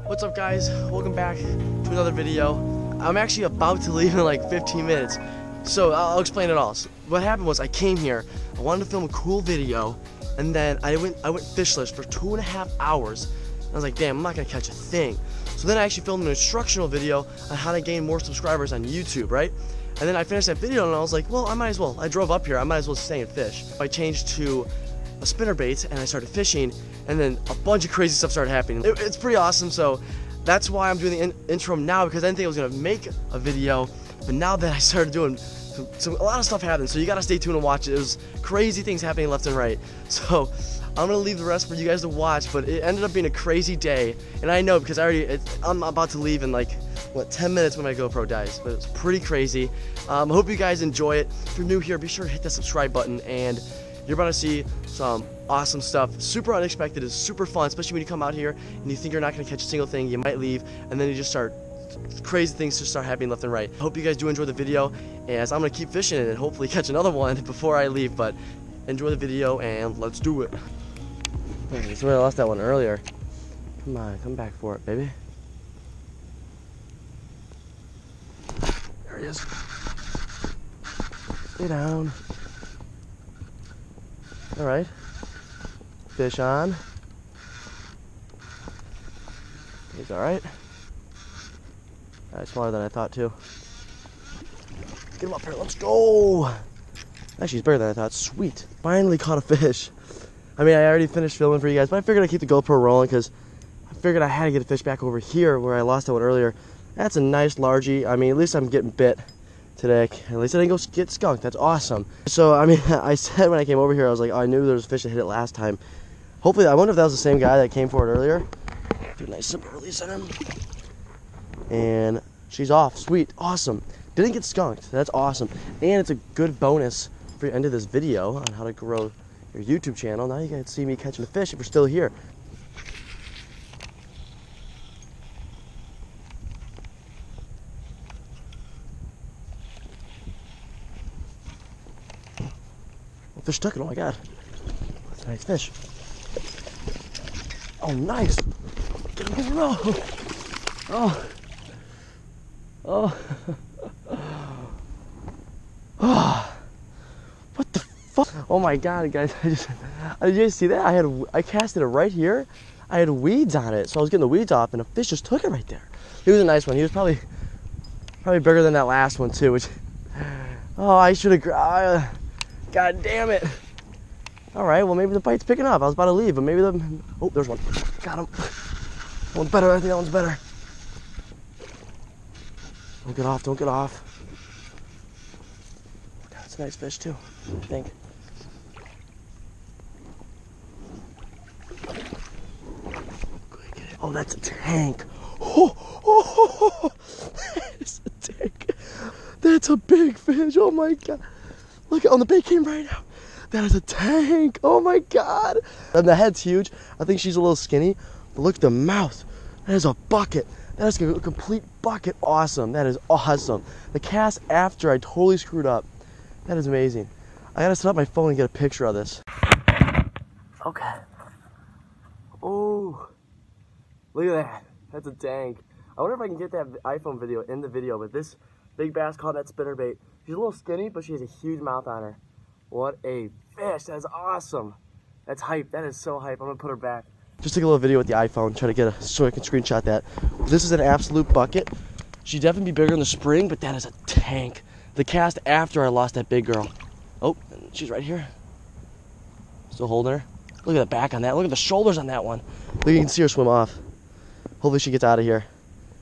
What's up, guys? Welcome back to another video. I'm actually about to leave in like 15 minutes, so I'll explain it all. So what happened was I came here, I wanted to film a cool video, and then I went fishless for 2.5 hours. I was like, damn, I'm not gonna catch a thing. So then I actually filmed an instructional video on how to gain more subscribers on YouTube, right? And then I finished that video and I was like, well, I might as well. I drove up here, I might as well stay and fish. I changed to a spinnerbait and I started fishing, and then a bunch of crazy stuff started happening. It's pretty awesome, so that's why I'm doing the intro now, because I didn't think I was gonna make a video, but now that I started doing a lot of stuff happened, so you gotta stay tuned and watch it. It was crazy things happening left and right. So I'm gonna leave the rest for you guys to watch, but it ended up being a crazy day, and I know because I'm about to leave in like, what, 10 minutes when my GoPro dies, but it's pretty crazy. I hope you guys enjoy it. If you're new here, be sure to hit that subscribe button, and you're about to see some awesome stuff. Super unexpected, is super fun, especially when you come out here and you think you're not gonna catch a single thing, you might leave, and then you just start, crazy things just start happening left and right. Hope you guys do enjoy the video, as I'm gonna keep fishing and hopefully catch another one before I leave, but enjoy the video and let's do it. Okay, so I lost that one earlier. Come on, come back for it, baby. There he is. Stay down. All right, fish on. He's all right. Smaller than I thought too. Get him up here, let's go. Actually, he's bigger than I thought. Sweet, finally caught a fish. I mean, I already finished filming for you guys, but I figured I'd keep the GoPro rolling because I figured I had to get a fish back over here where I lost that one earlier. That's a nice largie. I mean, at least I'm getting bit today. At least I didn't go get skunked. That's awesome. So, I mean, I said when I came over here, I was like, oh, I knew there was a fish that hit it last time. Hopefully, I wonder if that was the same guy that came for it earlier. Do a nice simple release on him. And she's off. Sweet. Awesome. Didn't get skunked. That's awesome. And it's a good bonus for the end of this video on how to grow your YouTube channel. Now you guys see me catching a fish if you're still here. Fish took it, oh my god. That's a nice fish. Oh, nice. Get him, oh. Oh. Oh. What the fuck? Oh my god, guys. Did you guys see that? I casted it right here. I had weeds on it, so I was getting the weeds off, and a fish just took it right there. He was a nice one. He was probably bigger than that last one, too, which, oh, I should have, God damn it. All right, well, maybe the bite's picking up. I was about to leave, but maybe oh, there's one. Got him. That one's better. I think that one's better. Don't get off. Don't get off. That's a nice fish, too, I think. Oh, that's a tank. Oh, that is a tank. That's a big fish. Oh, my God. Look, on the bait came right out. That is a tank. Oh my god. And the head's huge. I think she's a little skinny. But look at the mouth. That is a bucket. That is a complete bucket. Awesome. That is awesome. The cast after I totally screwed up. That is amazing. I gotta set up my phone and get a picture of this. Okay. Oh. Look at that. That's a tank. I wonder if I can get that iPhone video in the video, but this big bass caught that spinnerbait. She's a little skinny, but she has a huge mouth on her. What a fish. That is awesome. That's hype. That is so hype. I'm going to put her back. Just took a little video with the iPhone, try to get so I can screenshot that. This is an absolute bucket. She'd definitely be bigger in the spring, but that is a tank. The cast after I lost that big girl. Oh, she's right here. Still holding her. Look at the back on that. Look at the shoulders on that one. Look, you can see her swim off. Hopefully she gets out of here.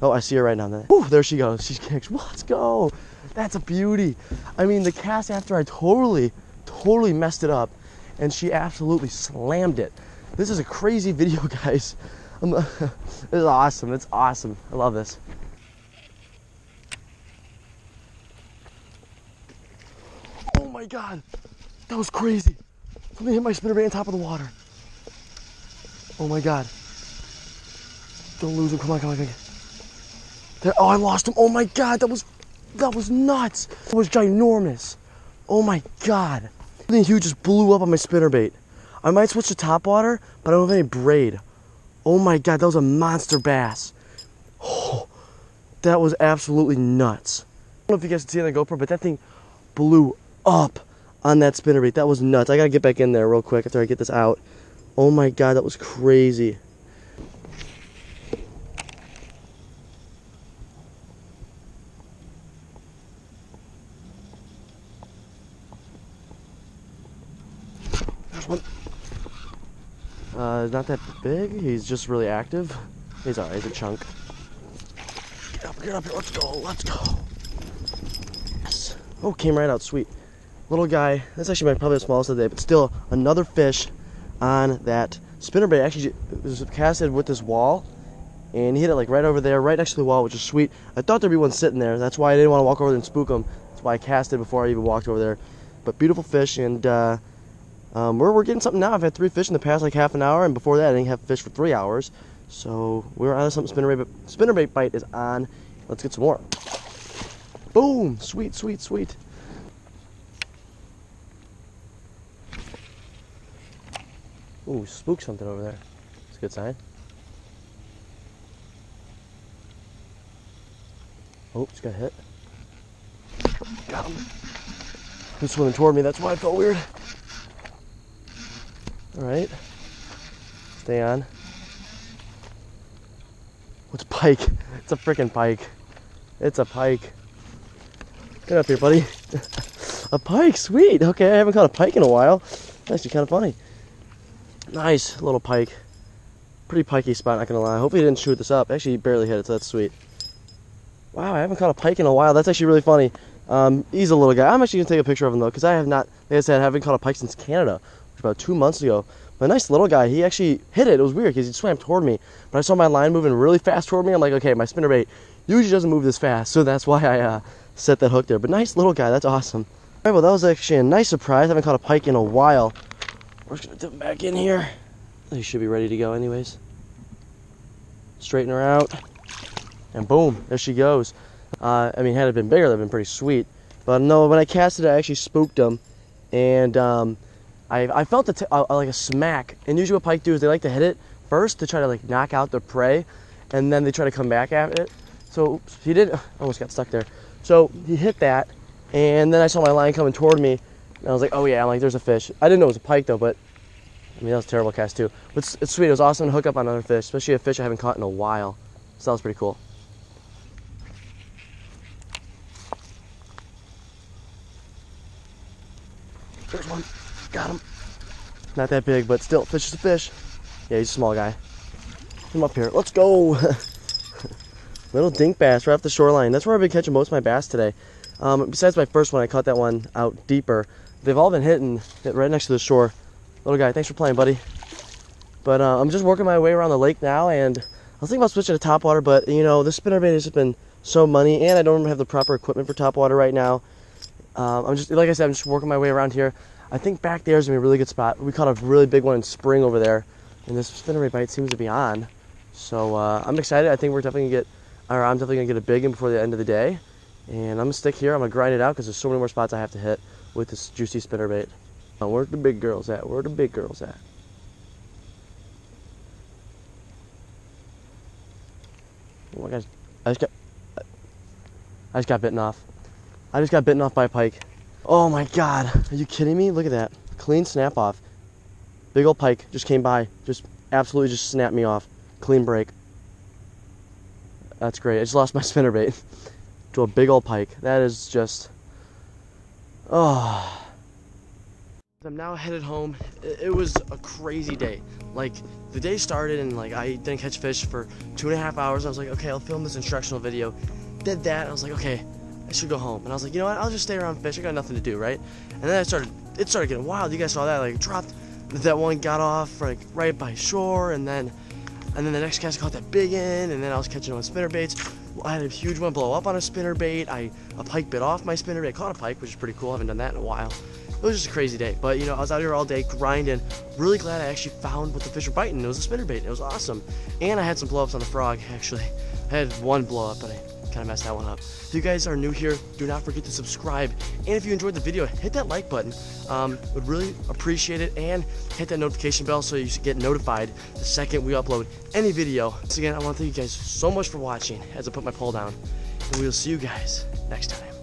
Oh, I see her right now. Whew, there she goes. She kicks. Let's go. That's a beauty. I mean, the cast after I totally messed it up, and she absolutely slammed it. This is a crazy video, guys. This is awesome. It's awesome. I love this. Oh my god. That was crazy. Something hit my spinnerbait on top of the water. Oh my god. Don't lose him. Come on, come on, come on. There, oh, I lost him. Oh my god, that was nuts. That was ginormous. Oh my god. Something huge just blew up on my spinnerbait. I might switch to top water, but I don't have any braid. Oh my God, that was a monster bass. Oh, that was absolutely nuts. I don't know if you guys can see on the GoPro, but that thing blew up on that spinnerbait. That was nuts. I gotta get back in there real quick after I get this out. Oh my God, that was crazy. There's one. Not that big. He's just really active. He's alright. He's a chunk. Get up here. Let's go. Let's go. Yes. Oh, came right out. Sweet. Little guy. That's actually probably the smallest of the day, but still another fish on that spinnerbait. Actually, it was casted with this wall, and he hit it like right over there, right next to the wall, which is sweet. I thought there'd be one sitting there. That's why I didn't want to walk over there and spook him. That's why I casted before I even walked over there. But beautiful fish, and we're getting something now. I've had 3 fish in the past like half an hour, and before that I didn't have fish for 3 hours. So we're on something. Spinnerbait bite is on. Let's get some more. Boom! Sweet, sweet, sweet. Ooh, spooked something over there. That's a good sign. Oh, just got hit. Got him. He's swimming toward me. That's why I felt weird. All right. Stay on. What's pike? It's a freaking pike. It's a pike. Get up here, buddy. A pike, sweet. Okay, I haven't caught a pike in a while. That's actually kind of funny. Nice little pike. Pretty pikey spot, not gonna lie. Hopefully he didn't shoot this up. Actually, he barely hit it, so that's sweet. Wow, I haven't caught a pike in a while. That's actually really funny. He's a little guy. I'm actually gonna take a picture of him though, because I have not, like I said, I haven't caught a pike since Canada, which was about 2 months ago. But a nice little guy. He actually hit it. It was weird because he swam toward me, but I saw my line moving really fast toward me. I'm like, okay, my spinnerbait usually doesn't move this fast, so that's why I set that hook there. But nice little guy. That's awesome. All right, well, that was actually a nice surprise. I haven't caught a pike in a while. We're just gonna dip him back in here. He should be ready to go anyways. Straighten her out, and boom, there she goes. I mean, had it been bigger, that'd been pretty sweet. But no, when I casted it, I actually spooked him, and I felt like a smack. And usually what pike do is they like to hit it first to try to like knock out the prey, and then they try to come back at it. So oops, he did. Almost got stuck there. So he hit that, and then I saw my line coming toward me, and I was like, oh yeah, I'm like, there's a fish. I didn't know it was a pike though, but I mean, that was a terrible cast too. But it's sweet. It was awesome to hook up on another fish, especially a fish I haven't caught in a while. So that was pretty cool. There's one. Got him. Not that big, but still, fish is a fish. Yeah, he's a small guy. Come up here. Let's go. Little dink bass right off the shoreline. That's where I've been catching most of my bass today. Besides my first one, I caught that one out deeper. They've all been hit right next to the shore. Little guy, thanks for playing, buddy. But I'm just working my way around the lake now, and I was thinking about switching to topwater, but you know, this spinnerbait has just been so money, and I don't have the proper equipment for topwater right now. I'm just, like I said, I'm just working my way around here. I think back there is gonna be a really good spot. We caught a really big one in spring over there, and this spinnerbait bite seems to be on. So I'm excited. I think I'm definitely gonna get a big one before the end of the day, and I'm gonna stick here. I'm gonna grind it out because there's so many more spots I have to hit with this juicy spinnerbait. Where the big girls at? Where the big girls at? Oh my gosh! I just got bitten off. I just got bitten off by a pike. Oh my God, are you kidding me? Look at that. Clean snap off. Big old pike just came by. Just absolutely just snapped me off. Clean break. That's great. I just lost my spinnerbait to a big old pike. That is just, oh. I'm now headed home. It was a crazy day. Like, the day started and like I didn't catch fish for 2.5 hours. I was like, okay, I'll film this instructional video. Did that. I was like, okay, I should go home. And I was like, you know what? I'll just stay around fish. I got nothing to do, right? And then it started getting wild. You guys saw that. Like, dropped. That one got off like right by shore, and then the next cast caught that big end, and then I was catching on spinnerbaits. I had a huge one blow up on a spinnerbait. A pike bit off my spinnerbait. I caught a pike, which is pretty cool. I haven't done that in a while. It was just a crazy day, but you know, I was out here all day grinding. Really glad I actually found what the fish were biting. It was a spinnerbait. It was awesome, and I had some blow ups on the frog. Actually, I had one blow up, but I kind of messed that one up. If you guys are new here, do not forget to subscribe. And if you enjoyed the video, hit that like button. Would really appreciate it. And hit that notification bell so you get notified the second we upload any video. Once again, I want to thank you guys so much for watching as I put my pole down. And we will see you guys next time.